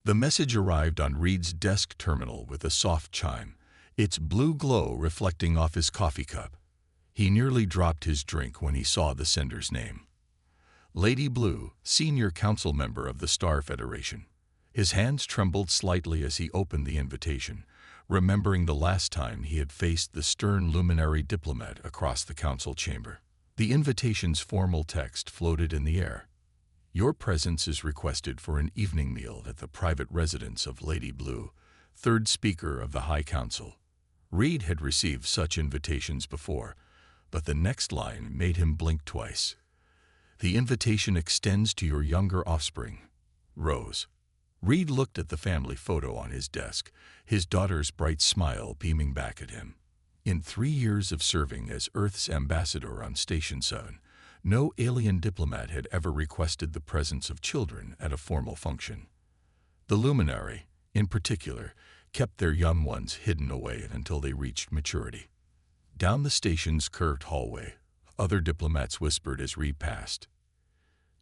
The message arrived on Reed's desk terminal with a soft chime, its blue glow reflecting off his coffee cup. He nearly dropped his drink when he saw the sender's name. Lady Blue, senior council member of the Star Federation. His hands trembled slightly as he opened the invitation, remembering the last time he had faced the stern luminary diplomat across the council chamber. The invitation's formal text floated in the air. Your presence is requested for an evening meal at the private residence of Lady Blue, third speaker of the High Council. Reed had received such invitations before, but the next line made him blink twice. The invitation extends to your younger offspring, Rose. Reed looked at the family photo on his desk, his daughter's bright smile beaming back at him. In 3 years of serving as Earth's ambassador on Station 7, no alien diplomat had ever requested the presence of children at a formal function. The luminary, in particular, kept their young ones hidden away until they reached maturity. Down the station's curved hallway, other diplomats whispered as Reed passed.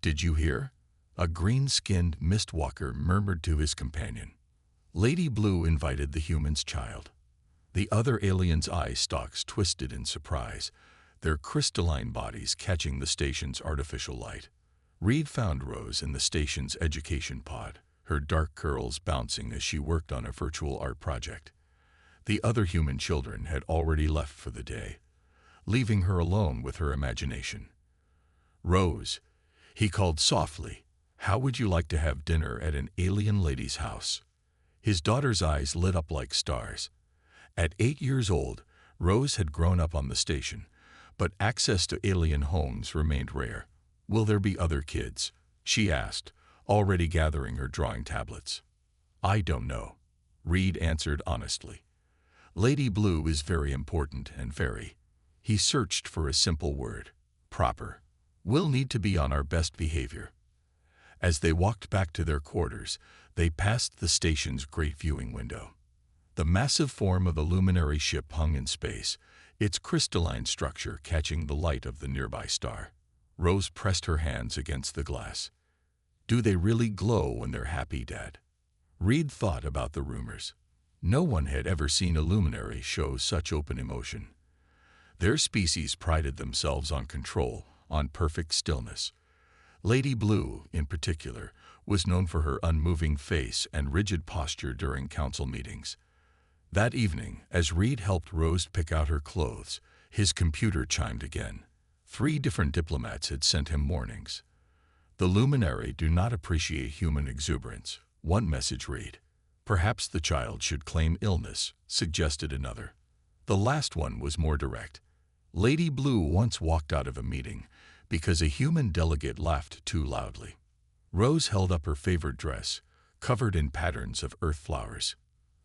Did you hear? A green-skinned mistwalker murmured to his companion. Lady Blue invited the human's child. The other aliens' eye stalks twisted in surprise, their crystalline bodies catching the station's artificial light. Reed found Rose in the station's education pod, her dark curls bouncing as she worked on a virtual art project. The other human children had already left for the day, leaving her alone with her imagination. Rose, he called softly, how would you like to have dinner at an alien lady's house? His daughter's eyes lit up like stars. At 8 years old, Rose had grown up on the station, but access to alien homes remained rare. Will there be other kids? She asked, already gathering her drawing tablets. I don't know, Reed answered honestly. Lady Blue is very important and very. He searched for a simple word. Proper. We'll need to be on our best behavior. As they walked back to their quarters, they passed the station's great viewing window. The massive form of the luminary ship hung in space, its crystalline structure catching the light of the nearby star. Rose pressed her hands against the glass. Do they really glow when they're happy, Dad? Reed thought about the rumors. No one had ever seen a luminary show such open emotion. Their species prided themselves on control, on perfect stillness. Lady Blue, in particular, was known for her unmoving face and rigid posture during council meetings. That evening, as Reed helped Rose pick out her clothes, his computer chimed again. 3 different diplomats had sent him warnings. The luminary do not appreciate human exuberance, one message read. Perhaps the child should claim illness, suggested another. The last one was more direct. Lady Blue once walked out of a meeting because a human delegate laughed too loudly. Rose held up her favorite dress, covered in patterns of earth flowers.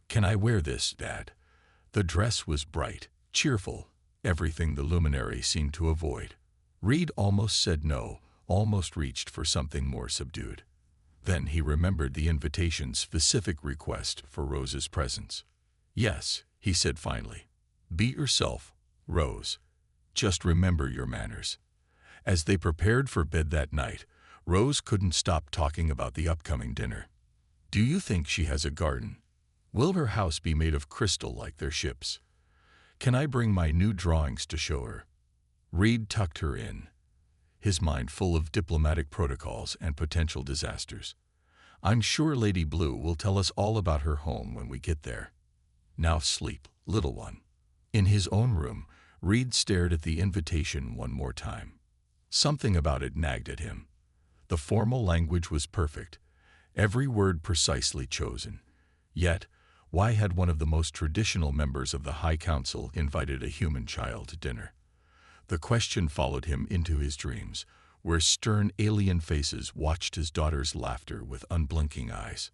Can I wear this, Dad? The dress was bright, cheerful, everything the luminary seemed to avoid. Reed almost said no, almost reached for something more subdued. Then he remembered the invitation's specific request for Rose's presence. Yes, he said finally. Be yourself, Rose. Just remember your manners. As they prepared for bed that night, Rose couldn't stop talking about the upcoming dinner. Do you think she has a garden? Will her house be made of crystal like their ships? Can I bring my new drawings to show her? Reed tucked her in, his mind full of diplomatic protocols and potential disasters. I'm sure Lady Blue will tell us all about her home when we get there. Now sleep, little one. In his own room, Reed stared at the invitation one more time. Something about it nagged at him. The formal language was perfect, every word precisely chosen. Yet, why had one of the most traditional members of the High Council invited a human child to dinner? The question followed him into his dreams, where stern alien faces watched his daughter's laughter with unblinking eyes.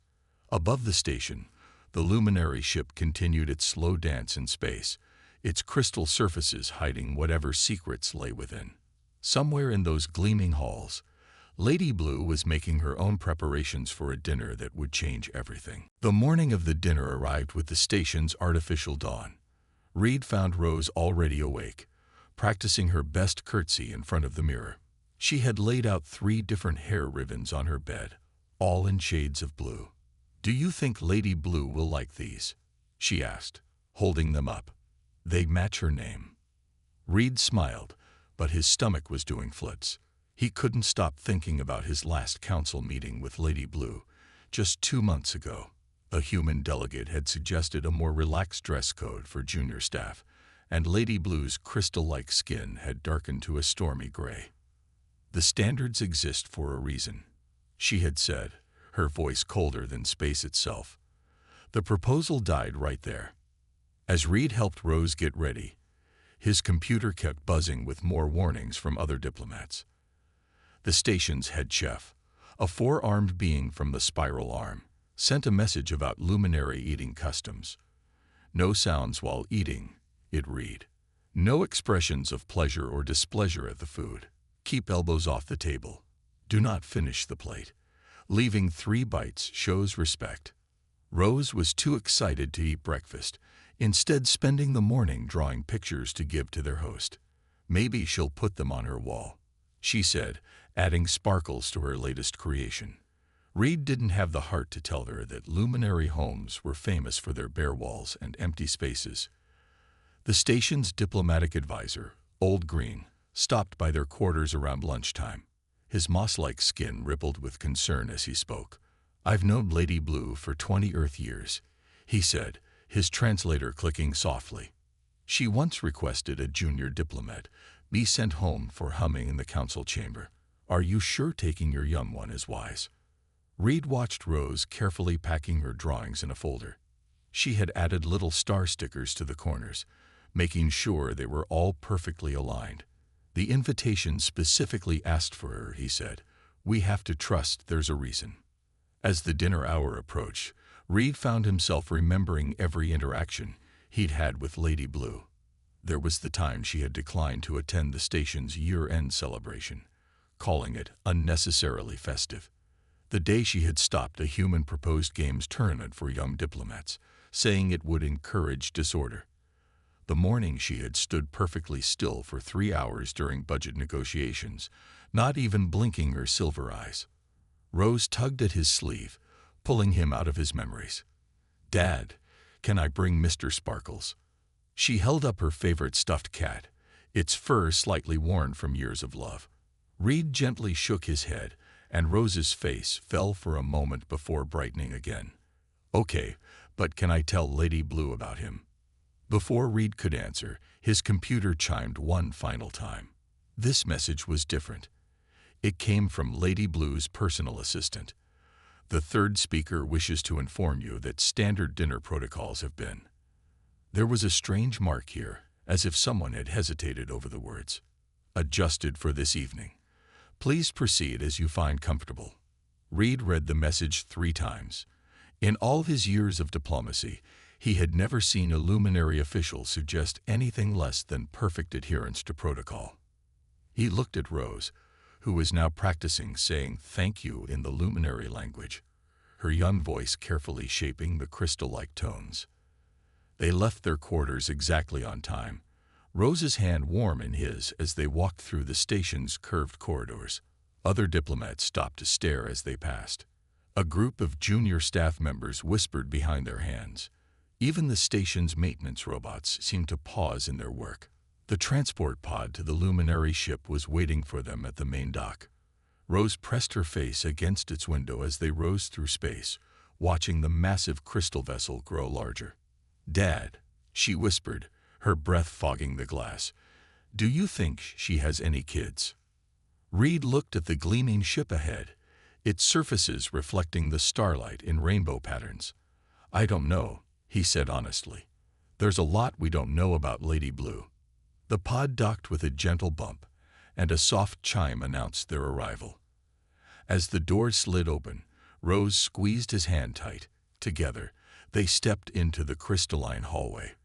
Above the station, the luminary ship continued its slow dance in space, its crystal surfaces hiding whatever secrets lay within. Somewhere in those gleaming halls, Lady Blue was making her own preparations for a dinner that would change everything. The morning of the dinner arrived with the station's artificial dawn. Reed found Rose already awake, practicing her best curtsy in front of the mirror. She had laid out 3 different hair ribbons on her bed, all in shades of blue. "Do you think Lady Blue will like these?" she asked, holding them up. "They match her name." Reed smiled, but his stomach was doing flips. He couldn't stop thinking about his last council meeting with Lady Blue. Just 2 months ago, a human delegate had suggested a more relaxed dress code for junior staff, and Lady Blue's crystal-like skin had darkened to a stormy gray. "The standards exist for a reason," she had said, her voice colder than space itself. The proposal died right there. As Reed helped Rose get ready, his computer kept buzzing with more warnings from other diplomats. The station's head chef, a 4-armed being from the spiral arm, sent a message about luminary eating customs. "No sounds while eating," it read. "No expressions of pleasure or displeasure at the food. Keep elbows off the table. Do not finish the plate. Leaving 3 bites shows respect." Rose was too excited to eat breakfast, instead spending the morning drawing pictures to give to their host. "Maybe she'll put them on her wall," she said, adding sparkles to her latest creation. Reed didn't have the heart to tell her that luminary homes were famous for their bare walls and empty spaces. The station's diplomatic advisor, Old Green, stopped by their quarters around lunchtime. His moss-like skin rippled with concern as he spoke. "I've known Lady Blue for 20 Earth years," he said, his translator clicking softly. "She once requested a junior diplomat be sent home for humming in the council chamber. Are you sure taking your young one is wise?" Reed watched Rose carefully packing her drawings in a folder. She had added little star stickers to the corners, making sure they were all perfectly aligned. "The invitation specifically asked for her," he said. "We have to trust there's a reason." As the dinner hour approached, Reed found himself remembering every interaction he'd had with Lady Blue. There was the time she had declined to attend the station's year-end celebration, calling it unnecessarily festive. The day she had stopped a human-proposed games tournament for young diplomats, saying it would encourage disorder. The morning she had stood perfectly still for 3 hours during budget negotiations, not even blinking her silver eyes. Rose tugged at his sleeve, pulling him out of his memories. "Dad, can I bring Mr. Sparkles?" She held up her favorite stuffed cat, its fur slightly worn from years of love. Reed gently shook his head, and Rose's face fell for a moment before brightening again. "Okay, but can I tell Lady Blue about him?" Before Reed could answer, his computer chimed one final time. This message was different. It came from Lady Blue's personal assistant. "The third speaker wishes to inform you that standard dinner protocols have been." There was a strange mark here, as if someone had hesitated over the words. "Adjusted for this evening. Please proceed as you find comfortable." Reed read the message 3 times. In all his years of diplomacy, he had never seen a luminary official suggest anything less than perfect adherence to protocol. He looked at Rose, who was now practicing saying thank you in the luminary language, her young voice carefully shaping the crystal-like tones. They left their quarters exactly on time, Rose's hand warm in his as they walked through the station's curved corridors. Other diplomats stopped to stare as they passed. A group of junior staff members whispered behind their hands. Even the station's maintenance robots seemed to pause in their work. The transport pod to the luminary ship was waiting for them at the main dock. Rose pressed her face against its window as they rose through space, watching the massive crystal vessel grow larger. "Dad," she whispered, her breath fogging the glass, "do you think she has any kids?" Reed looked at the gleaming ship ahead, its surfaces reflecting the starlight in rainbow patterns. "I don't know," he said honestly. "There's a lot we don't know about Lady Blue." The pod docked with a gentle bump, and a soft chime announced their arrival. As the door slid open, Rose squeezed his hand tight. Together, they stepped into the crystalline hallway,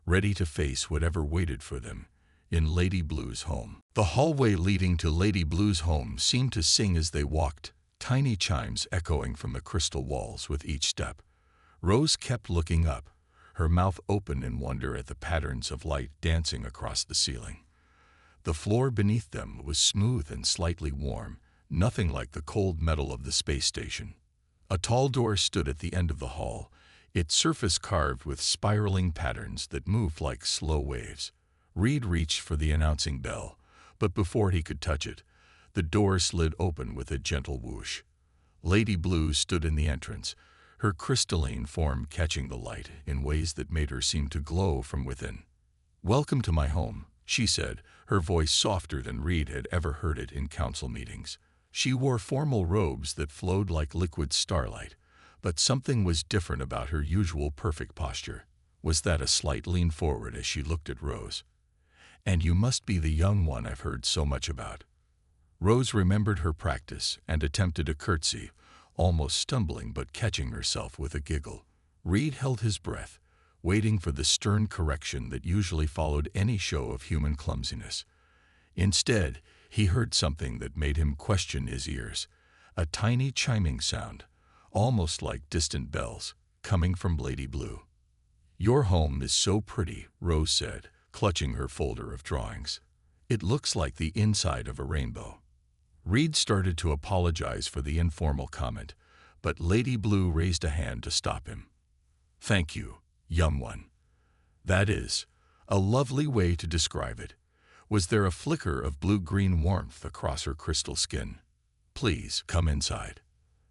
ready to face whatever waited for them in Lady Blue's home. The hallway leading to Lady Blue's home seemed to sing as they walked, tiny chimes echoing from the crystal walls with each step. Rose kept looking up, her mouth open in wonder at the patterns of light dancing across the ceiling. The floor beneath them was smooth and slightly warm, nothing like the cold metal of the space station. A tall door stood at the end of the hall, its surface carved with spiraling patterns that moved like slow waves. Reed reached for the announcing bell, but before he could touch it, the door slid open with a gentle whoosh. Lady Blue stood in the entrance, her crystalline form catching the light in ways that made her seem to glow from within. "Welcome to my home," she said, her voice softer than Reed had ever heard it in council meetings. She wore formal robes that flowed like liquid starlight, but something was different about her usual perfect posture. Was that a slight lean forward as she looked at Rose? "And you must be the young one I've heard so much about." Rose remembered her practice and attempted a curtsy, almost stumbling but catching herself with a giggle. Reed held his breath, waiting for the stern correction that usually followed any show of human clumsiness. Instead, he heard something that made him question his ears, a tiny chiming sound, almost like distant bells, coming from Lady Blue. "Your home is so pretty," Rose said, clutching her folder of drawings. "It looks like the inside of a rainbow." Reed started to apologize for the informal comment, but Lady Blue raised a hand to stop him. "Thank you, young one. That is a lovely way to describe it." Was there a flicker of blue-green warmth across her crystal skin? "Please, come inside."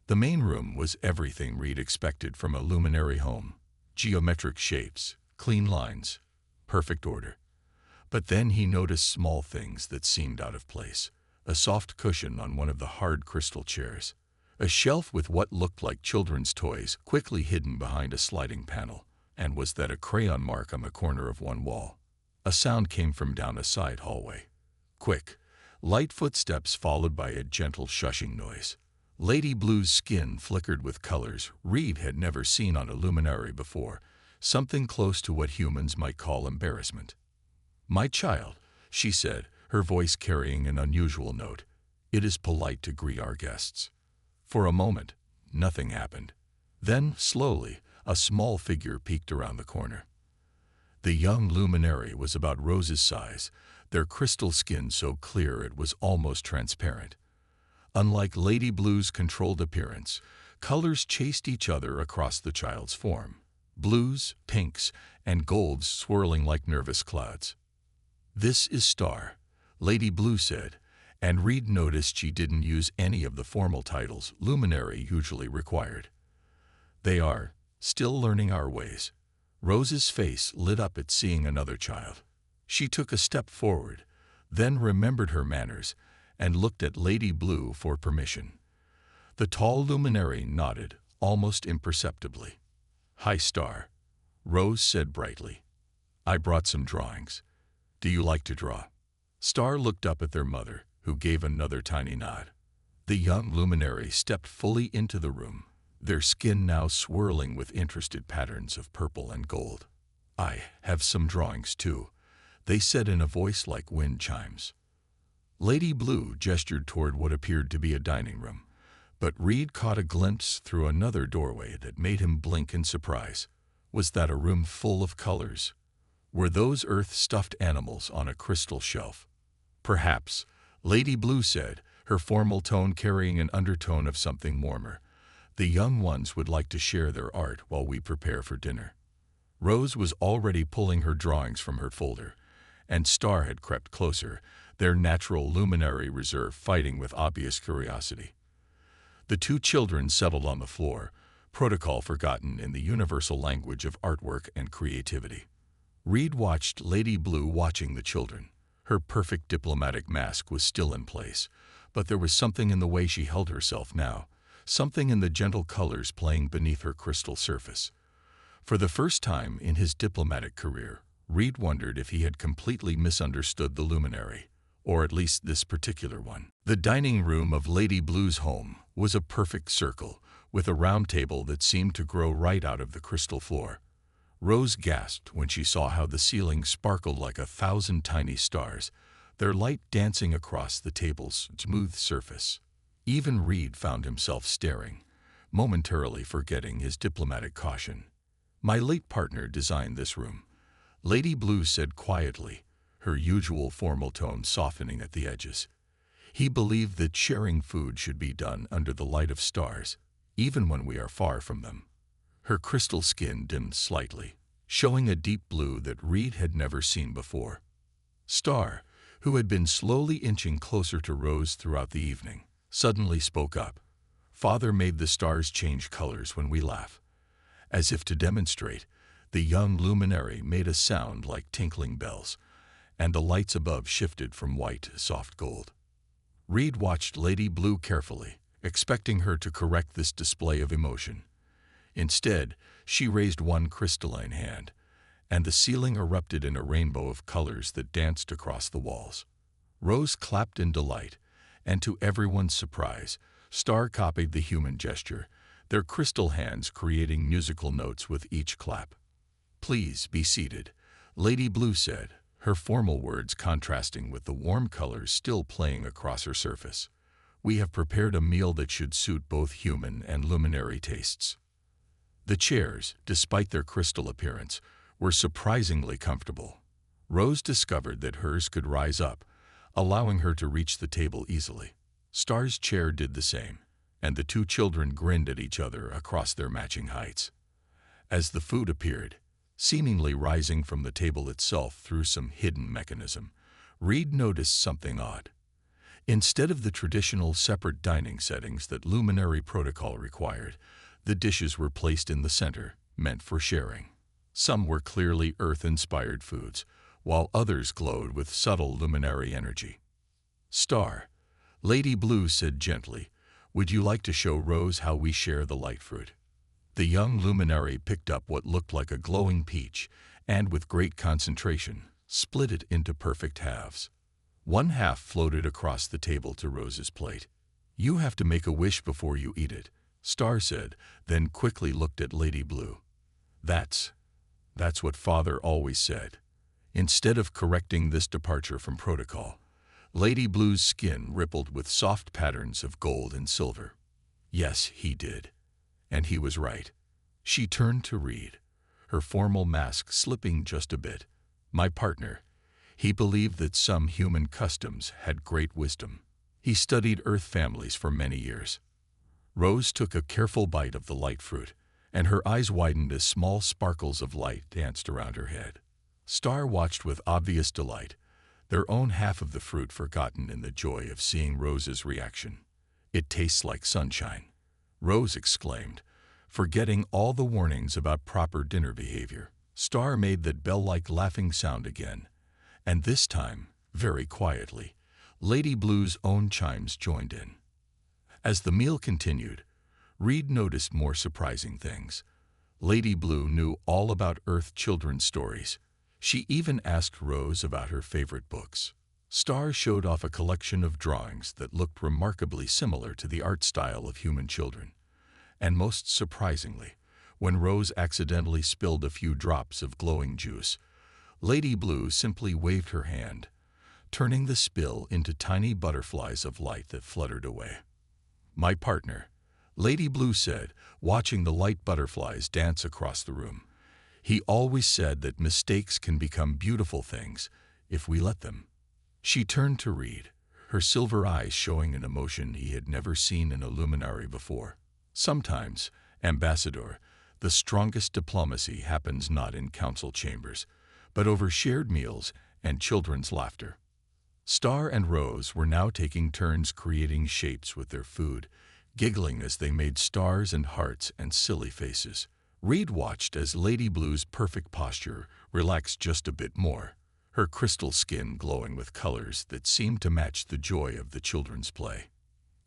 The main room was everything Reed expected from a luminary home. Geometric shapes, clean lines, perfect order. But then he noticed small things that seemed out of place. A soft cushion on one of the hard crystal chairs. A shelf with what looked like children's toys quickly hidden behind a sliding panel. And was that a crayon mark on the corner of one wall? A sound came from down a side hallway. Quick, light footsteps followed by a gentle shushing noise. Lady Blue's skin flickered with colors Reed had never seen on a luminary before, something close to what humans might call embarrassment. "My child," she said, her voice carrying an unusual note, "it is polite to greet our guests." For a moment, nothing happened. Then, slowly, a small figure peeked around the corner. The young luminary was about Rose's size, their crystal skin so clear it was almost transparent. Unlike Lady Blue's controlled appearance, colors chased each other across the child's form. Blues, pinks, and golds swirling like nervous clouds. "This is Star," Lady Blue said, and Reed noticed she didn't use any of the formal titles luminary usually required. "They are still learning our ways." Rose's face lit up at seeing another child. She took a step forward, then remembered her manners and looked at Lady Blue for permission. The tall luminary nodded, almost imperceptibly. "Hi, Star," Rose said brightly. "I brought some drawings. Do you like to draw?" Star looked up at their mother, who gave another tiny nod. The young luminary stepped fully into the room, their skin now swirling with interested patterns of purple and gold. "I have some drawings, too," they said in a voice like wind chimes. Lady Blue gestured toward what appeared to be a dining room, but Reed caught a glimpse through another doorway that made him blink in surprise. Was that a room full of colors? Were those earth-stuffed animals on a crystal shelf? "Perhaps," Lady Blue said, her formal tone carrying an undertone of something warmer. "The young ones would like to share their art while we prepare for dinner." Rose was already pulling her drawings from her folder, and Star had crept closer, their natural luminary reserve fighting with obvious curiosity. The two children settled on the floor, protocol forgotten in the universal language of artwork and creativity. Reed watched Lady Blue watching the children. Her perfect diplomatic mask was still in place, but there was something in the way she held herself now, something in the gentle colors playing beneath her crystal surface. For the first time in his diplomatic career, Reed wondered if he had completely misunderstood the luminary, or at least this particular one. The dining room of Lady Blue's home was a perfect circle, with a round table that seemed to grow right out of the crystal floor. Rose gasped when she saw how the ceiling sparkled like 1,000 tiny stars, their light dancing across the table's smooth surface. Even Reed found himself staring, momentarily forgetting his diplomatic caution. "My late partner designed this room," Lady Blue said quietly, her usual formal tone softening at the edges. "He believed that sharing food should be done under the light of stars, even when we are far from them. Her crystal skin dimmed slightly, showing a deep blue that Reed had never seen before. Star, who had been slowly inching closer to Rose throughout the evening, suddenly spoke up. Father made the stars change colors when we laugh. As if to demonstrate, the young luminary made a sound like tinkling bells, and the lights above shifted from white to soft gold. Reed watched Lady Blue carefully, expecting her to correct this display of emotion. Instead, she raised one crystalline hand, and the ceiling erupted in a rainbow of colors that danced across the walls. Rose clapped in delight, and to everyone's surprise, Star copied the human gesture, their crystal hands creating musical notes with each clap. "Please be seated," Lady Blue said, her formal words contrasting with the warm colors still playing across her surface. "We have prepared a meal that should suit both human and luminary tastes." The chairs, despite their crystal appearance, were surprisingly comfortable. Rose discovered that hers could rise up, allowing her to reach the table easily. Star's chair did the same, and the two children grinned at each other across their matching heights. As the food appeared, seemingly rising from the table itself through some hidden mechanism, Reed noticed something odd. Instead of the traditional separate dining settings that luminary protocol required, the dishes were placed in the center, meant for sharing. Some were clearly Earth-inspired foods, while others glowed with subtle luminary energy. "Star," Lady Blue said gently, "would you like to show Rose how we share the light fruit?" The young luminary picked up what looked like a glowing peach, and with great concentration, split it into perfect halves. One half floated across the table to Rose's plate. "You have to make a wish before you eat it," Star said, then quickly looked at Lady Blue. That's what Father always said." Instead of correcting this departure from protocol, Lady Blue's skin rippled with soft patterns of gold and silver. "Yes, he did. And he was right." She turned to Reed, her formal mask slipping just a bit. "My partner, he believed that some human customs had great wisdom. He studied Earth families for many years." Rose took a careful bite of the light fruit, and her eyes widened as small sparkles of light danced around her head. Star watched with obvious delight, their own half of the fruit forgotten in the joy of seeing Rose's reaction. "It tastes like sunshine," Rose exclaimed, forgetting all the warnings about proper dinner behavior. Star made that bell-like laughing sound again, and this time, very quietly, Lady Blue's own chimes joined in. As the meal continued, Reed noticed more surprising things. Lady Blue knew all about Earth children's stories. She even asked Rose about her favorite books. Star showed off a collection of drawings that looked remarkably similar to the art style of human children. And most surprisingly, when Rose accidentally spilled a few drops of glowing juice, Lady Blue simply waved her hand, turning the spill into tiny butterflies of light that fluttered away. "My partner," Lady Blue said, watching the light butterflies dance across the room. "He always said that mistakes can become beautiful things if we let them." She turned to Reed, her silver eyes showing an emotion he had never seen in a luminary before. "Sometimes, Ambassador, the strongest diplomacy happens not in council chambers, but over shared meals and children's laughter." Star and Rose were now taking turns creating shapes with their food, giggling as they made stars and hearts and silly faces. Reed watched as Lady Blue's perfect posture relaxed just a bit more, her crystal skin glowing with colors that seemed to match the joy of the children's play.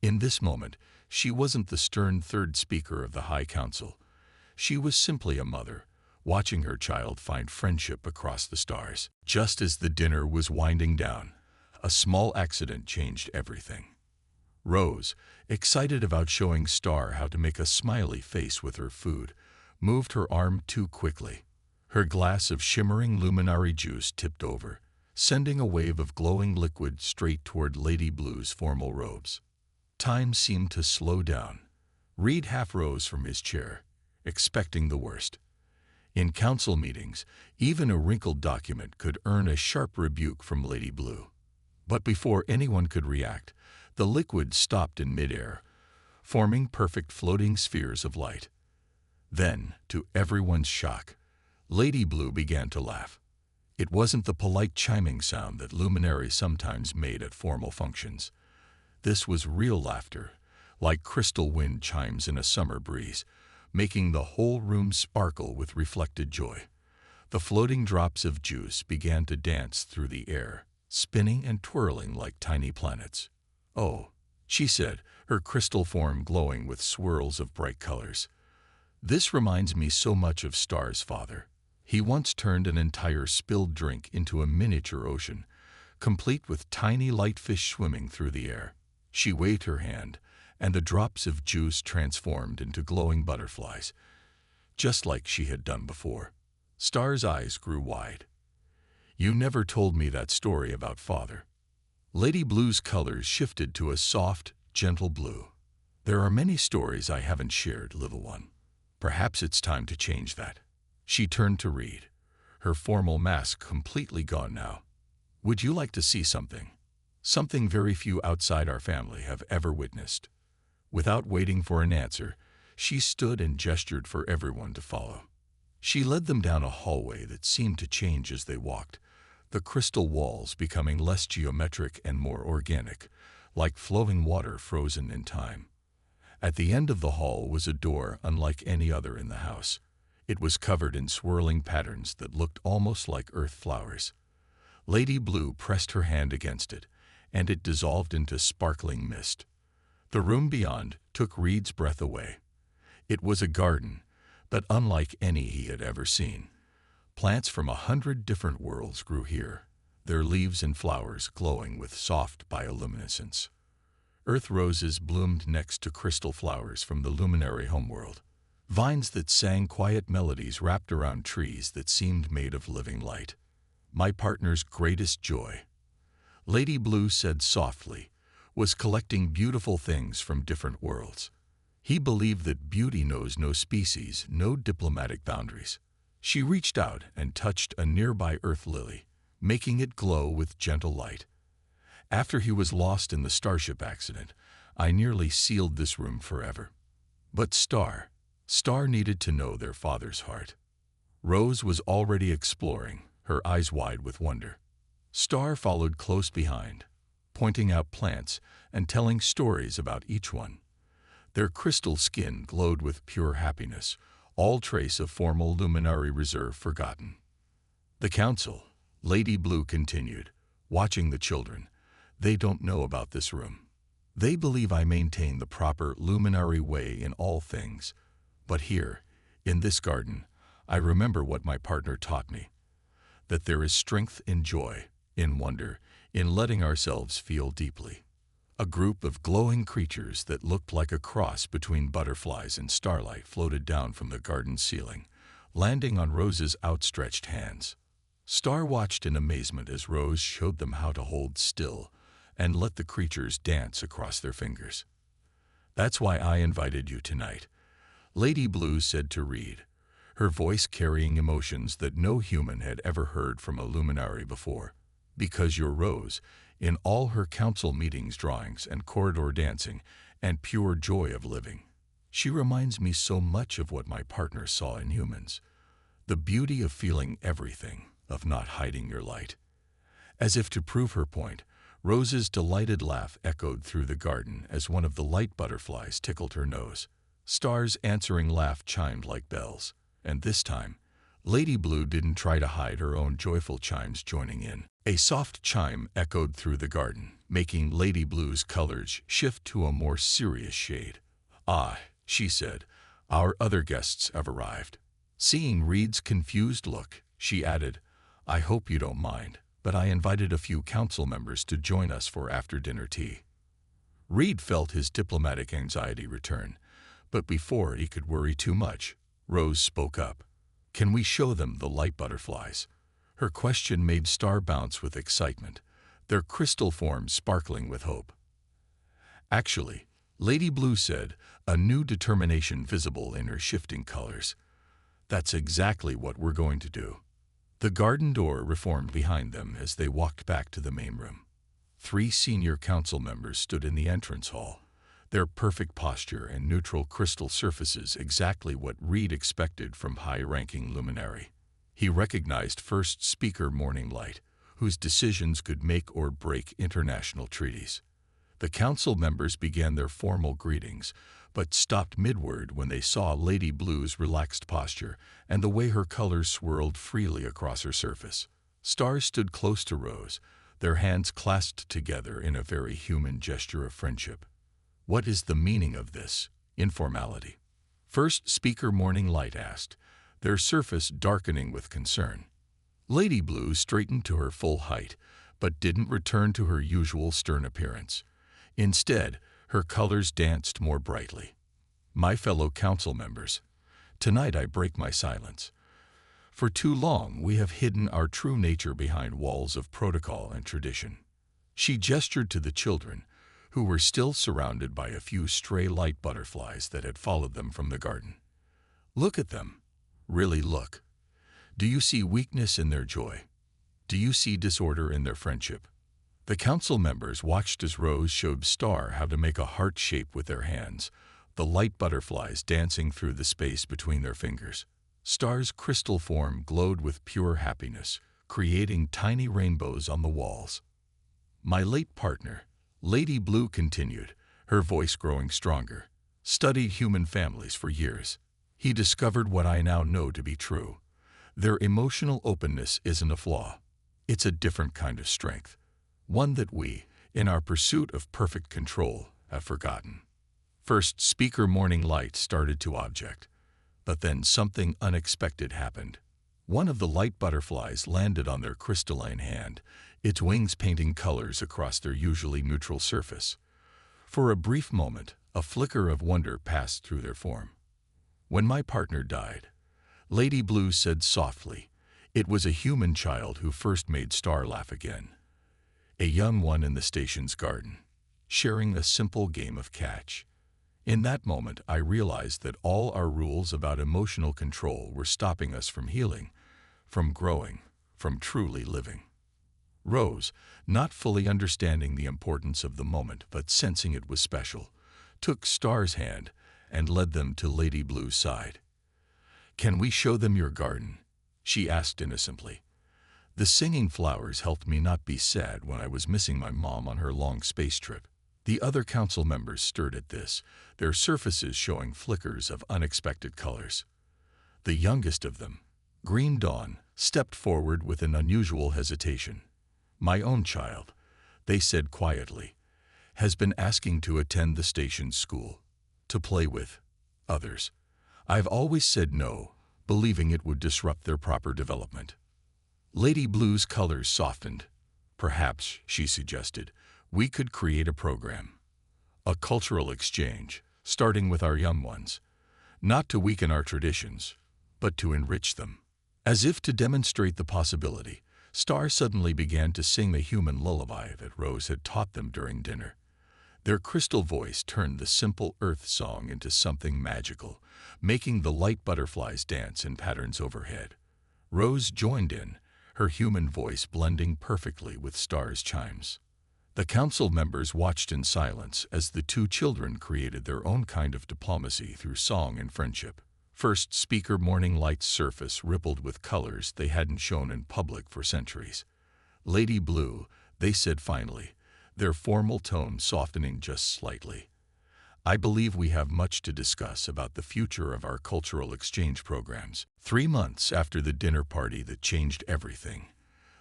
In this moment, she wasn't the stern third speaker of the High Council. She was simply a mother, watching her child find friendship across the stars. Just as the dinner was winding down, a small accident changed everything. Rose, excited about showing Star how to make a smiley face with her food, moved her arm too quickly. Her glass of shimmering luminary juice tipped over, sending a wave of glowing liquid straight toward Lady Blue's formal robes. Time seemed to slow down. Reed half rose from his chair, expecting the worst. In council meetings, even a wrinkled document could earn a sharp rebuke from Lady Blue. But before anyone could react, the liquid stopped in midair, forming perfect floating spheres of light. Then, to everyone's shock, Lady Blue began to laugh. It wasn't the polite chiming sound that luminaries sometimes made at formal functions. This was real laughter, like crystal wind chimes in a summer breeze, making the whole room sparkle with reflected joy. The floating drops of juice began to dance through the air, spinning and twirling like tiny planets. "Oh," she said, her crystal form glowing with swirls of bright colors. "This reminds me so much of Star's father. He once turned an entire spilled drink into a miniature ocean, complete with tiny light fish swimming through the air." She waved her hand, and the drops of juice transformed into glowing butterflies, just like she had done before. Star's eyes grew wide. "You never told me that story about father." Lady Blue's colors shifted to a soft, gentle blue. "There are many stories I haven't shared, little one. Perhaps it's time to change that." She turned to Reed, her formal mask completely gone now. "Would you like to see something? Something very few outside our family have ever witnessed." Without waiting for an answer, she stood and gestured for everyone to follow. She led them down a hallway that seemed to change as they walked, the crystal walls becoming less geometric and more organic, like flowing water frozen in time. At the end of the hall was a door unlike any other in the house. It was covered in swirling patterns that looked almost like earth flowers. Lady Blue pressed her hand against it, and it dissolved into sparkling mist. The room beyond took Reed's breath away. It was a garden, but unlike any he had ever seen. Plants from 100 different worlds grew here, their leaves and flowers glowing with soft bioluminescence. Earth roses bloomed next to crystal flowers from the luminary homeworld. Vines that sang quiet melodies wrapped around trees that seemed made of living light. "My partner's greatest joy," Lady Blue said softly, "was collecting beautiful things from different worlds. He believed that beauty knows no species, no diplomatic boundaries." She reached out and touched a nearby earth lily, making it glow with gentle light. "After he was lost in the starship accident, I nearly sealed this room forever. But Star needed to know their father's heart." Rose was already exploring, her eyes wide with wonder. Star followed close behind, pointing out plants and telling stories about each one. Their crystal skin glowed with pure happiness, all trace of formal luminary reserve forgotten. "The council," Lady Blue continued, watching the children, "they don't know about this room. They believe I maintain the proper luminary way in all things. But here, in this garden, I remember what my partner taught me, that there is strength in joy, in wonder, in letting ourselves feel deeply." A group of glowing creatures that looked like a cross between butterflies and starlight floated down from the garden ceiling, landing on Rose's outstretched hands. Star watched in amazement as Rose showed them how to hold still and let the creatures dance across their fingers. "That's why I invited you tonight," Lady Blue said to Reed, her voice carrying emotions that no human had ever heard from a luminary before. "Because you're Rose, in all her council meetings, drawings, and corridor dancing, and pure joy of living. She reminds me so much of what my partner saw in humans. The beauty of feeling everything, of not hiding your light." As if to prove her point, Rose's delighted laugh echoed through the garden as one of the light butterflies tickled her nose. Star's answering laugh chimed like bells, and this time, Lady Blue didn't try to hide her own joyful chimes joining in. A soft chime echoed through the garden, making Lady Blue's colors shift to a more serious shade. "Ah," she said, "our other guests have arrived." Seeing Reed's confused look, she added, "I hope you don't mind, but I invited a few council members to join us for after-dinner tea." Reed felt his diplomatic anxiety return, but before he could worry too much, Rose spoke up. "Can we show them the light butterflies?" Her question made Star bounce with excitement, their crystal forms sparkling with hope. "Actually," Lady Blue said, a new determination visible in her shifting colors, "that's exactly what we're going to do." The garden door reformed behind them as they walked back to the main room. 3 senior council members stood in the entrance hall, their perfect posture and neutral crystal surfaces exactly what Reed expected from high-ranking luminary. He recognized first speaker Morning Light, whose decisions could make or break international treaties. The council members began their formal greetings, but stopped mid-word when they saw Lady Blue's relaxed posture and the way her colors swirled freely across her surface. Stars stood close to Rose, their hands clasped together in a very human gesture of friendship. "What is the meaning of this informality?" First speaker Morning Light asked, their surface darkening with concern. Lady Blue straightened to her full height, but didn't return to her usual stern appearance. Instead, her colors danced more brightly. "My fellow council members, tonight I break my silence. For too long we have hidden our true nature behind walls of protocol and tradition." She gestured to the children, who were still surrounded by a few stray light butterflies that had followed them from the garden. "Look at them. Really look. Do you see weakness in their joy? Do you see disorder in their friendship?" The council members watched as Rose showed Star how to make a heart shape with their hands, the light butterflies dancing through the space between their fingers. Star's crystal form glowed with pure happiness, creating tiny rainbows on the walls. "My late partner," Lady Blue continued, her voice growing stronger, "studied human families for years. He discovered what I now know to be true. Their emotional openness isn't a flaw. It's a different kind of strength, one that we, in our pursuit of perfect control, have forgotten." First speaker Morning Light started to object, but then something unexpected happened. One of the light butterflies landed on their crystalline hand, its wings painting colors across their usually neutral surface. For a brief moment, a flicker of wonder passed through their form. "When my partner died," Lady Blue said softly, "it was a human child who first made Star laugh again. A young one in the station's garden, sharing a simple game of catch. In that moment, I realized that all our rules about emotional control were stopping us from healing, from growing, from truly living." Rose, not fully understanding the importance of the moment but sensing it was special, took Star's hand and led them to Lady Blue's side. "Can we show them your garden?" she asked innocently. "The singing flowers helped me not be sad when I was missing my mom on her long space trip." The other council members stirred at this, their surfaces showing flickers of unexpected colors. The youngest of them, Green Dawn, stepped forward with an unusual hesitation. "My own child," they said quietly, "has been asking to attend the station's school, to play with others. I've always said no, believing it would disrupt their proper development." Lady Blue's colors softened. "Perhaps," she suggested, "we could create a program, a cultural exchange, starting with our young ones, not to weaken our traditions, but to enrich them." As if to demonstrate the possibility, Star suddenly began to sing the human lullaby that Rose had taught them during dinner. Their crystal voice turned the simple Earth song into something magical, making the light butterflies dance in patterns overhead. Rose joined in, her human voice blending perfectly with Star's chimes. The council members watched in silence as the two children created their own kind of diplomacy through song and friendship. First speaker Morning Light's surface rippled with colors they hadn't shown in public for centuries. "Lady Blue," they said finally, their formal tone softening just slightly, "I believe we have much to discuss about the future of our cultural exchange programs." 3 months after the dinner party that changed everything,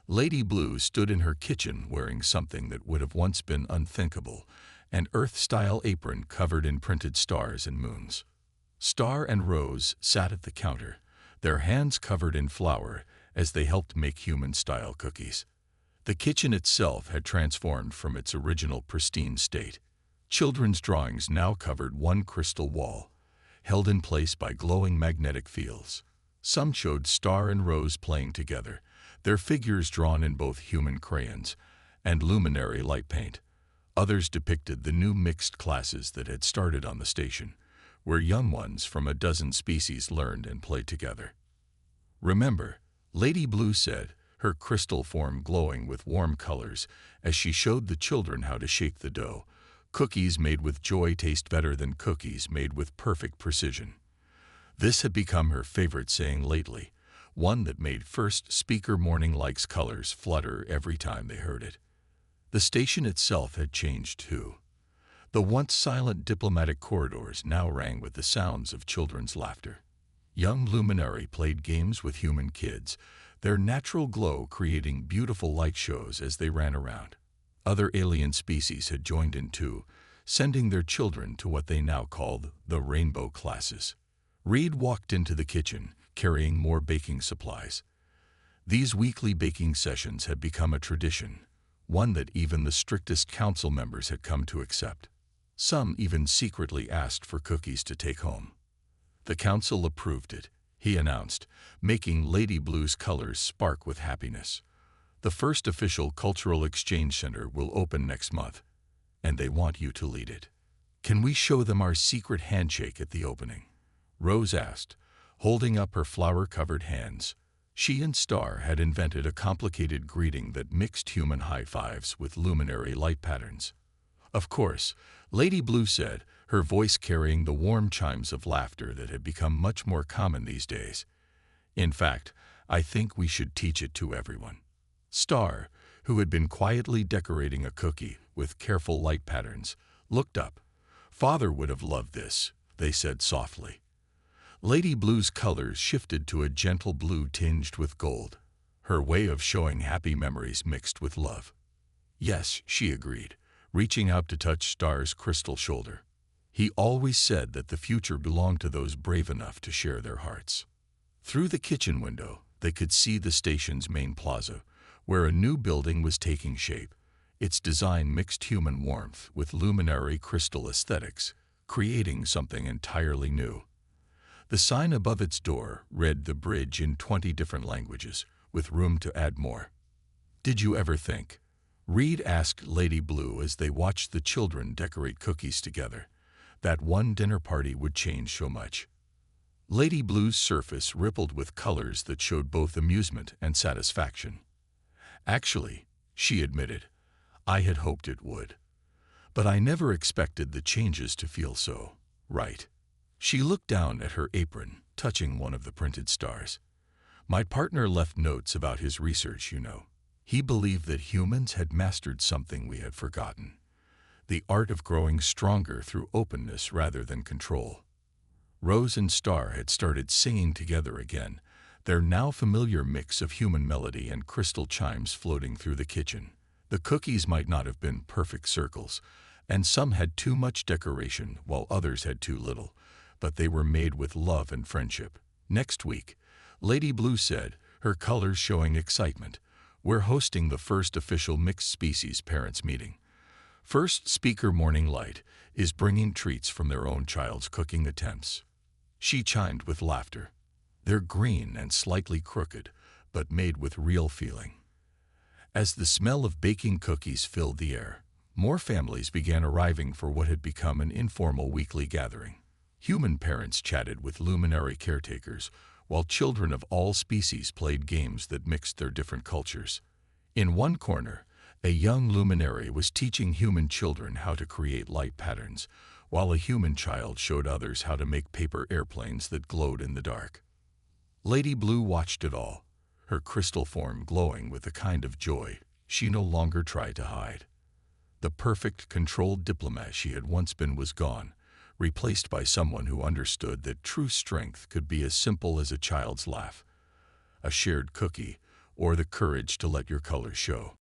Lady Blue stood in her kitchen wearing something that would have once been unthinkable, an Earth-style apron covered in printed stars and moons. Star and Rose sat at the counter, their hands covered in flour as they helped make human-style cookies. The kitchen itself had transformed from its original pristine state. Children's drawings now covered one crystal wall, held in place by glowing magnetic fields. Some showed Star and Rose playing together, their figures drawn in both human crayons and luminary light paint. Others depicted the new mixed classes that had started on the station, where young ones from a dozen species learned and played together. "Remember," Lady Blue said, her crystal form glowing with warm colors as she showed the children how to shake the dough, Cookies made with joy taste better than cookies made with perfect precision. This had become her favorite saying lately, one that made first speaker Morning Light's colors flutter every time they heard it. The station itself had changed too. The once silent diplomatic corridors now rang with the sounds of children's laughter. Young luminary played games with human kids, their natural glow creating beautiful light shows as they ran around. Other alien species had joined in too, sending their children to what they now called the rainbow classes. Reed walked into the kitchen, carrying more baking supplies. These weekly baking sessions had become a tradition, one that even the strictest council members had come to accept. Some even secretly asked for cookies to take home. The council approved it, he announced, making Lady Blue's colors spark with happiness. The first official cultural exchange center will open next month, and they want you to lead it. Can we show them our secret handshake at the opening? Rose asked, holding up her flower-covered hands. She and Star had invented a complicated greeting that mixed human high fives with luminary light patterns. Of course, Lady Blue said, her voice carrying the warm chimes of laughter that had become much more common these days. In fact, I think we should teach it to everyone. Star, who had been quietly decorating a cookie with careful light patterns, looked up. Father would have loved this, they said softly. Lady Blue's colors shifted to a gentle blue tinged with gold, her way of showing happy memories mixed with love. Yes, she agreed, reaching out to touch Star's crystal shoulder. He always said that the future belonged to those brave enough to share their hearts. Through the kitchen window, they could see the station's main plaza, where a new building was taking shape. Its design mixed human warmth with luminary crystal aesthetics, creating something entirely new. The sign above its door read "The Bridge" in 20 different languages, with room to add more. Did you ever think? Reed asked Lady Blue as they watched the children decorate cookies together, that one dinner party would change so much. Lady Blue's surface rippled with colors that showed both amusement and satisfaction. Actually, she admitted, I had hoped it would. But I never expected the changes to feel so right. She looked down at her apron, touching one of the printed stars. My partner left notes about his research, you know. He believed that humans had mastered something we had forgotten. The art of growing stronger through openness rather than control. Rose and Star had started singing together again, their now familiar mix of human melody and crystal chimes floating through the kitchen. The cookies might not have been perfect circles, and some had too much decoration while others had too little, but they were made with love and friendship. Next week, Lady Blue said, her colors showing excitement, we're hosting the first official mixed species parents meeting. First speaker Morning Light is bringing treats from their own child's cooking attempts. She chimed with laughter. They're green and slightly crooked, but made with real feeling. As the smell of baking cookies filled the air, more families began arriving for what had become an informal weekly gathering. Human parents chatted with luminary caretakers, while children of all species played games that mixed their different cultures. In one corner, a young luminary was teaching human children how to create light patterns, while a human child showed others how to make paper airplanes that glowed in the dark. Lady Blue watched it all, her crystal form glowing with a kind of joy she no longer tried to hide. The perfect, controlled diplomat she had once been was gone, replaced by someone who understood that true strength could be as simple as a child's laugh, a shared cookie, or the courage to let your colors show.